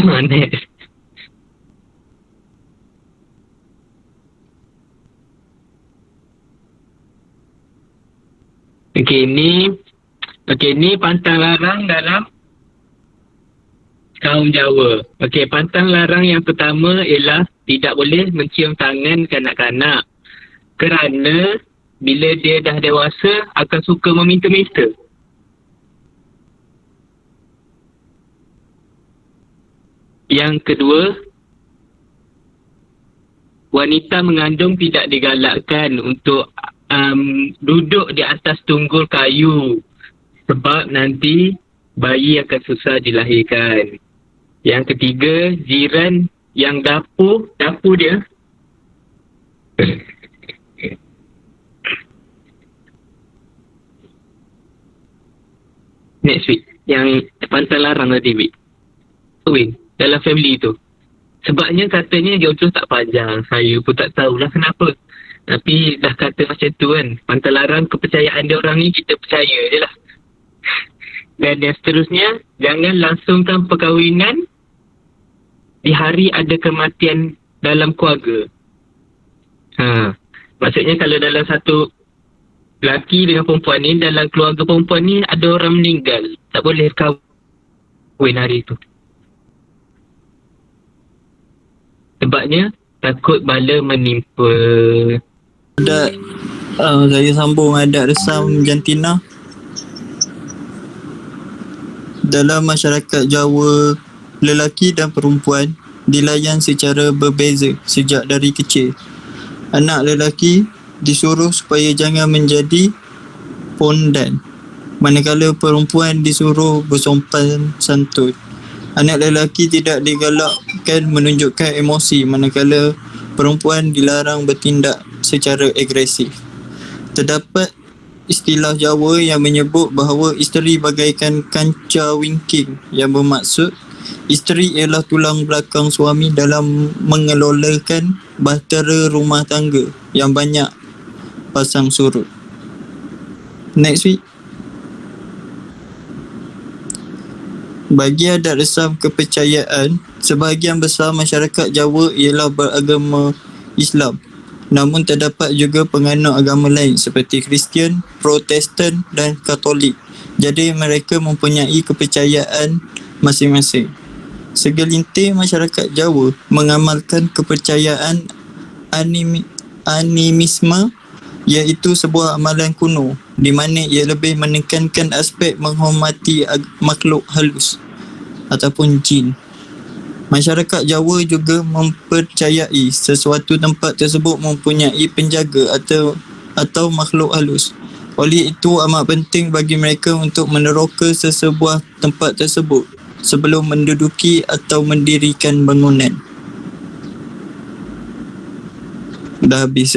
Next. Ni pantang larang dalam kaum Jawa. Pantang larang yang pertama ialah tidak boleh mencium tangan kanak-kanak. Kerana bila dia dah dewasa akan suka meminta-minta. Yang kedua, wanita mengandung tidak digalakkan untuk duduk di atas tunggul kayu sebab nanti bayi akan susah dilahirkan. Yang ketiga, jiran yang dapur dia next week yang pantang larang tadi week kahwin dalam family tu. Sebabnya katanya jodoh tak panjang. Saya pun tak tahulah kenapa. Tapi dah kata macam tu kan. Pantang larang kepercayaan dia orang ni, kita percaya je lah. Dan yang seterusnya, jangan langsungkan perkahwinan di hari ada kematian dalam keluarga. Maksudnya kalau dalam satu lelaki dengan perempuan ni, dalam keluarga perempuan ni ada orang meninggal, tak boleh kahwin hari tu. Sebabnya takut bala menimpa. Adat, saya sambung adat resam jantina. Dalam masyarakat Jawa, lelaki dan perempuan dilayan secara berbeza sejak dari kecil. Anak lelaki disuruh supaya jangan menjadi pondan, manakala perempuan disuruh bersopan santun. Anak lelaki tidak digalakkan menunjukkan emosi, manakala perempuan dilarang bertindak secara agresif. Terdapat istilah Jawa yang menyebut bahawa isteri bagaikan kanca wingking, yang bermaksud isteri ialah tulang belakang suami dalam mengelolakan bahtera rumah tangga yang banyak pasang surut. Next week. Bagi adat resam kepercayaan, sebahagian besar masyarakat Jawa ialah beragama Islam. Namun terdapat juga penganut agama lain seperti Kristian, Protestan dan Katolik. Jadi mereka mempunyai kepercayaan masing-masing. Segelintir masyarakat Jawa mengamalkan kepercayaan animisme, iaitu sebuah amalan kuno di mana ia lebih menekankan aspek menghormati makhluk halus ataupun jin. Masyarakat Jawa juga mempercayai sesuatu tempat tersebut mempunyai penjaga atau makhluk halus. Oleh itu amat penting bagi mereka untuk meneroka sesebuah tempat tersebut sebelum menduduki atau mendirikan bangunan. Dah habis.